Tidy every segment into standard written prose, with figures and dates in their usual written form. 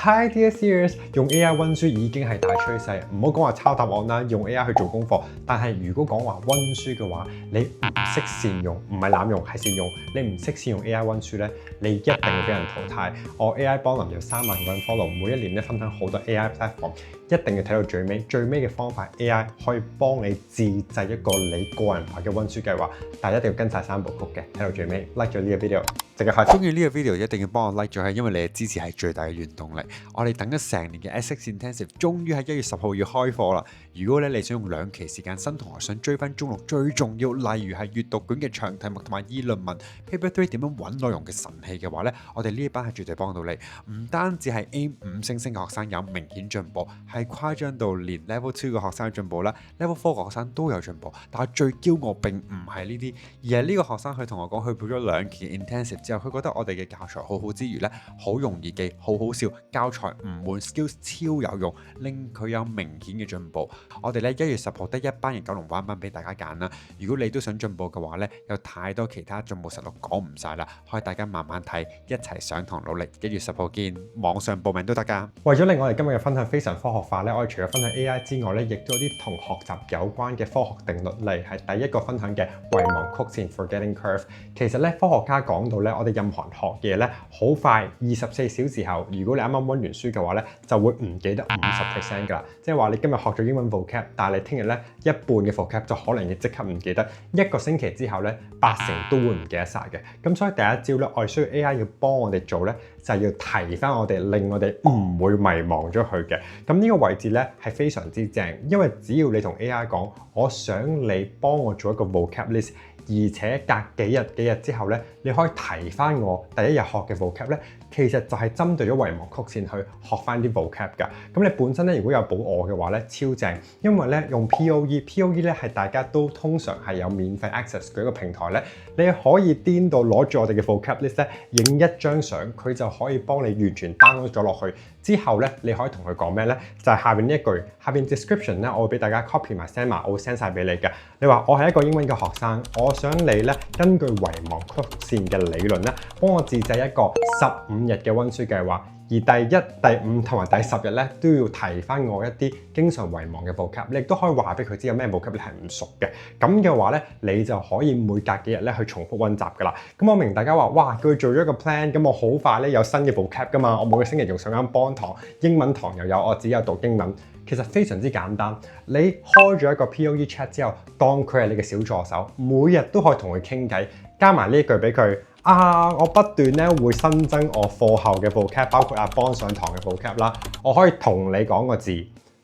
Hi dear seers，用 AI 溫書已經係大趨勢，唔好講話抄答案啦，用 AI 去做功課。但係如果講話溫書嘅話，你唔識善用，唔係濫用係善用。你唔識善用 AI 溫書咧，你一定會俾人淘汰。我 AI 幫林有3萬個人 follow，每一年咧分享好多 AI platform，一定要睇到最尾。最尾嘅方法 AI 可以幫你自製一個你個人化嘅溫書計劃，但係一定要跟晒3部曲嘅。睇到最尾 like 咗呢個 video， 即刻開始。中意呢個 video 一定要幫我 like 咗，係因為你嘅支持係最大嘅原動力。我哋等咗成年嘅 Essex Intensive 終於喺1月10號要開課啦！如果你想用2期時間，新同學想追翻中六最重要，例如係閱讀卷嘅長題目同埋議論文 Paper 3點樣揾內容嘅神器嘅話呢，我哋呢一班係絕對幫到你。唔單止係 aim 5星星嘅學生有明顯進步，係誇張到連 Level 2嘅學生進步啦 ，Level 4嘅學生都有進步。但係最驕傲並唔係呢啲，而係呢個學生佢同我講，佢報咗2期 Intensive 之後，佢覺得我哋嘅教材好好之餘呢，好容易記，好好笑，教材唔悶 ，skills 超有用，令佢有明顯嘅進步。我哋咧1月10號得一班嘅九龍灣班俾大家揀啦。如果你都想進步嘅話咧，有太多其他進步實錄講唔晒啦，可以大家慢慢睇，一齊上堂努力。1月10號見，網上報名都得㗎。為咗令我哋今日嘅分享非常科學化咧，我哋除咗分享 AI 之外咧，亦都有啲同學習有關嘅科學定律嚟，係第一個分享嘅遺忘曲線 forgetting curve。其實咧，科學家講到咧，我哋任何人學嘢咧，好快24小時後，如果你啱啱溫完書嘅話咧，就會唔記得50% 㗎啦。即係話你今日學咗英文 vocab，但係你聽日咧一半嘅 vocab 就可能要即刻唔記得，1個星期之後咧80%都會唔記得晒嘅。咁所以第一招咧，我哋需要 AI 要幫我哋做咧，就係要提翻我哋，令我哋唔會迷茫咗佢嘅。咁呢個位置咧係非常之正，因為只要你同 AI 講，我想你幫我做一個 vocab list。而且隔幾日之後咧，你可以提翻我第一日學嘅 vocab 咧，其實就係針對咗遺忘曲線去學翻啲 vocab 㗎。咁你本身咧如果有補我嘅話咧，超正，因為咧用 POE 咧係大家都通常係有免費 access 嘅一個平台咧，你可以顛到攞住我哋嘅 vocab list 咧，影一張相，佢就可以幫你完全 download 咗落去。之後咧，你可以同佢講咩咧？就係下邊呢一句，下邊 description 咧，我會俾大家 copy 埋 send 埋，我會 send 晒俾你嘅。你話我係一個英文嘅學生，我想你咧根據遺忘曲線嘅理論咧，幫我自製一個15日嘅溫書計劃。而第1、第5同埋第10日咧，都要提翻我一啲經常遺忘嘅 vocab，你亦都可以話俾佢知有咩 vocab 你係唔熟嘅。咁嘅話咧，你就可以每隔幾日咧去重複溫習噶啦。咁我明大家話，哇，佢做咗一個 plan，咁我好快咧有新嘅 vocab 噶嘛。我每個星期仲上緊幫堂，英文堂又有，我只有讀英文。其實非常之簡單，你開咗一個 POE chat 之後，當佢係你嘅小助手，每日都可以同佢傾偈，加埋呢一句俾佢。我不斷咧會新增我課後嘅 vocab， 包括阿邦上堂嘅 vocab 啦。我可以同你講個字，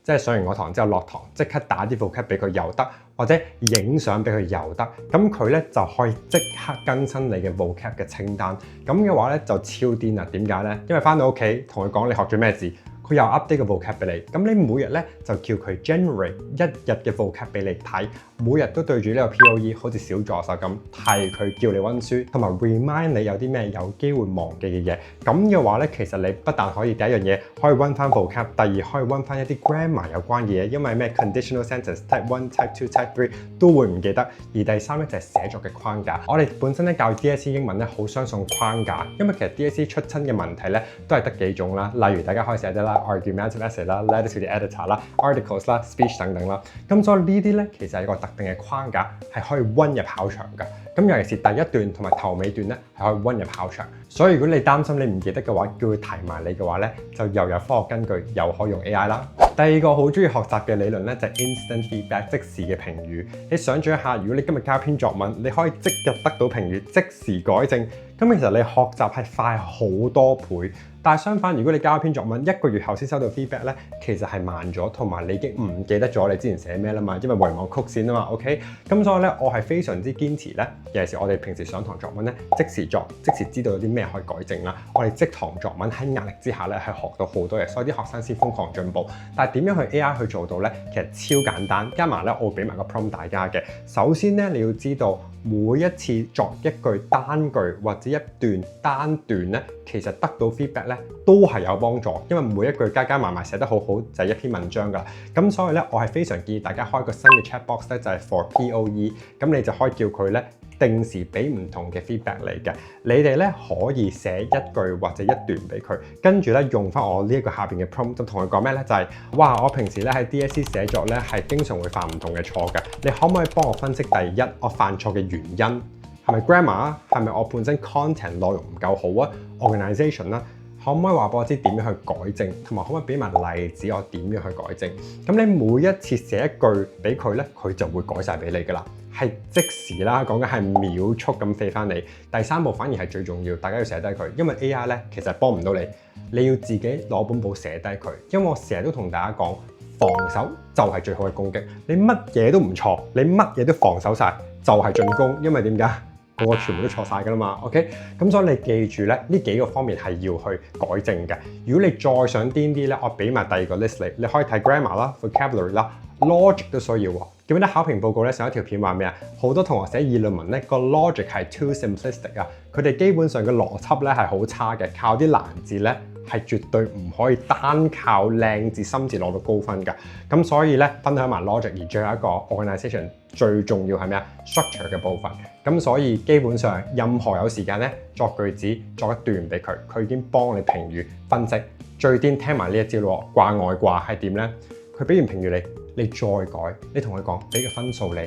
即係上完我堂之後落堂即刻打啲 vocab 俾佢又得，或者影相俾佢又得。咁佢咧就可以即刻更新你嘅 vocab 嘅清單。咁嘅話咧就超癲啦！點解咧？因為翻到屋企同佢講你學咗咩字。佢又 update 個 vocab 俾你，咁你每日咧就叫佢 generate 1日嘅 vocab 俾你睇，每日都對住呢個 POE 好似小助手咁提佢叫你溫書，同埋 remind 你有啲咩有機會忘記嘅嘢。咁嘅話咧，其實你不但可以第一樣嘢可以溫翻 vocab， 第二可以溫翻一啲 grammar 有關嘅嘢，因為咩 conditional sentence type 1、type 2、type 3都會唔記得。而第三咧就係寫作嘅框架。我哋本身咧教 DSE 英文咧好相信框架，因為其實 DSE 出親嘅問題咧都係得幾種啦，例如大家可以寫得啦。argumentative essay 啦 ，letter to the editor 啦 ，articles 啦 ，speech 等等啦。咁所以呢啲咧其實係一個特定嘅框架，係可以溫入考場㗎。咁尤其是第一段同埋頭尾段咧係可以溫入考場。所以如果你擔心你唔記得嘅話，叫佢提埋你嘅話咧，就又有科學根據，又可以用 AI 啦。第二個好中意學習嘅理論咧就係 instant feedback， 即時嘅評語。你想象一下，如果你今日交篇作文，你可以即日得到評語，即時改正，咁其實你學習係快好多倍。但係相反，如果你交一篇作文1個月後先收到 feedback 咧，其實係慢咗，同埋你已經唔記得咗你之前寫咩啦嘛，因為遺忘曲線啊嘛 ，OK？ 咁所以咧，我係非常之堅持咧，尤其是我哋平時上堂作文咧，即時作，即時知道有啲咩可以改正啦。我哋即堂作文喺壓力之下咧，係學到好多嘢，所以啲學生先瘋狂進步。但係點樣去 AI 去做到咧？其實超簡單，加埋咧，我會俾埋個 prompt 大家嘅。首先咧，你要知道每一次作一句單句或者者一段單段咧，其實得到 feedback 咧都係有幫助，因為每一句加加埋埋寫得好好就係一篇文章㗎啦。咁所以咧，我係非常建議大家開個新嘅 chat box 咧，就係 for POE，咁你就可以叫佢咧定時俾唔同嘅 feedback 嚟嘅。你哋咧可以寫一句或者一段俾佢，跟住咧用翻我呢一個下邊嘅 prompt，就同佢講咩咧？就係哇，我平時咧喺 DSE 寫作咧係經常會犯唔同嘅錯嘅，你可唔可以幫我分析第一我犯錯嘅原因？係咪 grammar 啊？係咪我本身 content 內容唔夠好啊 ？organization 啦，可唔可以話俾我知點樣去改正？同埋可唔可以俾埋例子我點樣去改正？咁你每一次寫一句俾佢咧，佢就會改晒俾你㗎啦，係即時啦，講緊係秒速咁飛翻你。第三步反而係最重要，大家要寫低佢，因為 AI 咧其實幫唔到你，你要自己攞本簿寫低佢。因為我成日都同大家講，防守就係最好嘅攻擊。你乜嘢都唔錯，你乜嘢都防守晒，就係進攻。因為點解？個全部都錯晒㗎啦嘛 ，OK？ 咁所以你記住咧，呢幾個方面係要去改正嘅。如果你再想癲啲咧，我俾埋第二個 list 你可以睇 grammar 啦、vocabulary 啦、logic 都需要喎。記唔記得考評報告咧上一條片話咩啊？好多同學寫議論文咧個 logic 係 too simplistic 啊，佢哋基本上嘅邏輯咧係好差嘅，靠啲難字咧係絕對唔可以單靠靚字深字攞到高分㗎。咁所以咧分享埋 logic， 而最後一個 organization 最重要係咩啊 ？structure 嘅部分。咁所以基本上任何有時間咧作句子作一段俾佢，佢已經幫你評語分析。最癲聽埋呢一招咯，掛外掛係點咧？佢俾完評語你再改，你同佢講俾個分數你，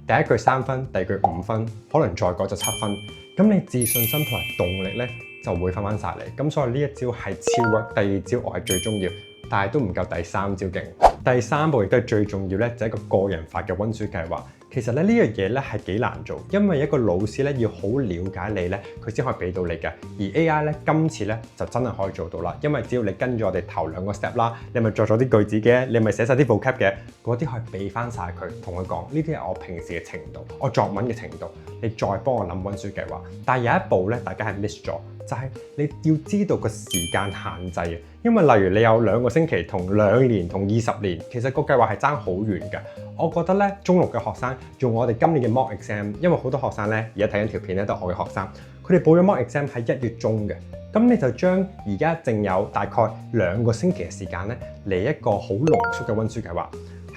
第一句3分，第二句5分，可能再改就7分。咁你自信心同埋動力咧就會翻晒嚟。咁所以呢一招係超 work。第二招我係最重要，但係都唔夠第三招勁。第三步亦都係最重要咧，就係一個個人化嘅溫書計劃。其實咧呢樣嘢咧係幾難做，因為一個老師咧要好了解你咧，佢先可以俾到你嘅。而 AI 咧今次咧就真係可以做到啦，因為只要你跟住我哋頭2個 step 啦，你咪作咗啲句子嘅，你咪寫晒啲 vocab 嘅，嗰啲可以俾翻晒佢，同佢講呢啲係我平時嘅程度，我作文嘅程度，你再幫我諗溫書計劃。但係有一步咧，大家係 miss 咗，就係你要知道個時間限制嘅，因為例如你有2個星期同2年同20年，其實個計劃係爭好遠㗎。我覺得咧，中六嘅學生用我哋今年嘅 mock exam， 因為好多學生咧而家睇緊條片咧都係我嘅學生，佢哋報咗 mock exam 喺1月中嘅，咁你就將而家淨有大概2個星期嘅時間咧嚟一個好濃縮嘅溫書計劃。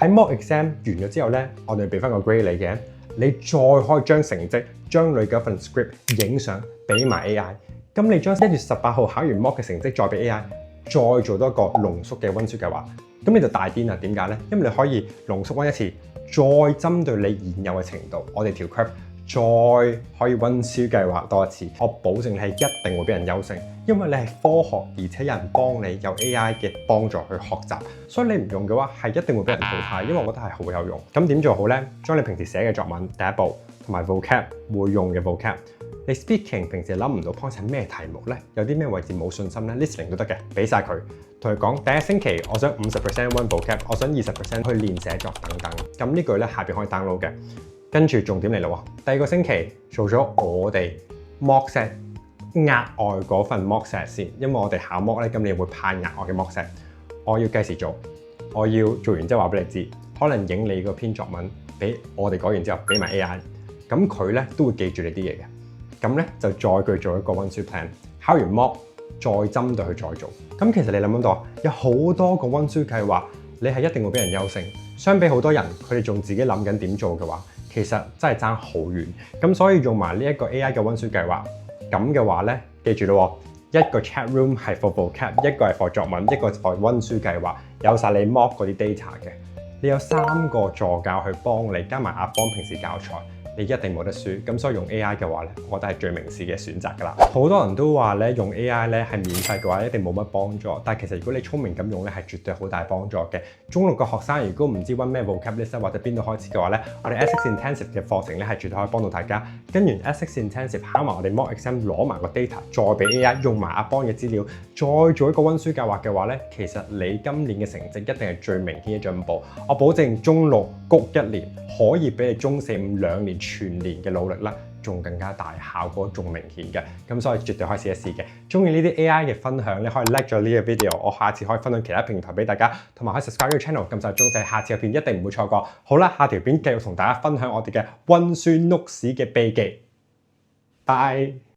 喺 mock exam 完咗之後咧，我哋俾翻個 grade 你嘅，你再可以將成績將你嗰份 script 影相俾埋 AI， 咁你將1月18號考完 mock 嘅成績再俾 AI， 再做多一個濃縮嘅溫書計劃。咁你就大癲啦，點解咧？因為你可以濃縮溫一次，再針對你現有嘅程度，我哋條 curve 再可以溫書計劃多一次。我保證你係一定會俾人優勝，因為你係科學，而且有人幫你，有 AI 嘅幫助去學習，所以你唔用嘅話係一定會俾人淘汰。因為我覺得係好有用。咁點做好咧？將你平時寫嘅作文第一步同埋 vocab 會用嘅 vocab。你 speaking 平時諗唔到 point 係咩題目咧？有啲咩位置冇信心咧 ？listening 都得嘅，俾晒佢，同佢講第一星期我想50% 溫 vocab， 我想20% 去練寫作等等。咁呢句咧下邊可以 download 嘅。跟住重點嚟咯喎，第2個星期做咗我哋 mock set 額外嗰份 mock set 先，因為我哋考 mock 咧今年會派額外嘅 mock set， 我要計時做，我要做完之後話俾你知，可能影你嗰篇作文俾我哋改完之後俾埋 AI， 咁佢咧都會記住你啲嘢嘅。咁咧就再做一個溫書 plan， 考完 mock 再針對佢再做。咁其實你諗唔到，有好多個溫書計劃，你係一定會俾人優勝。相比好多人，佢哋仲自己諗緊點做嘅話，其實真係爭好遠。咁所以用埋呢一個 AI 嘅溫書計劃，咁嘅話咧，記住咯，一個 chat room 係 for vocab， 一個係 for 作文，一個係 for 溫書計劃，有晒你 mock 嗰啲 data 嘅。你有3個助教去幫你，加埋阿邦平時教材。你一定冇得輸，咁所以用 AI 嘅話咧，我覺得係最明智嘅選擇㗎啦。好多人都話咧，用 AI 咧係免費嘅話，一定冇乜幫助。但係其實如果你聰明咁用咧，係絕對好大幫助嘅。中六嘅學生如果唔知溫咩 vocab list 或者邊度開始嘅話咧，我哋 Essex Intensive 嘅課程咧係絕對可以幫到大家。跟完 Essex Intensive 考埋我哋 mock exam， 攞埋個 data， 再俾 AI 用埋阿邦嘅資料，再做一個溫書計劃嘅話咧，其實你今年嘅成績一定係最明顯嘅進步。我保證中六谷1年可以比你中4、5 2年全年嘅努力啦，仲更加大，效果仲明顯嘅，咁所以絕對可以試一試嘅。中意呢啲 AI 嘅分享咧，可以 like 咗呢個 video， 我下次可以分享其他平台俾大家，同埋可以 subscribe 呢個 channel， 撳晒鐘仔，下次嘅片一定唔會錯過。好啦，下條片繼續同大家分享我哋嘅溫書 notes 嘅秘技，拜。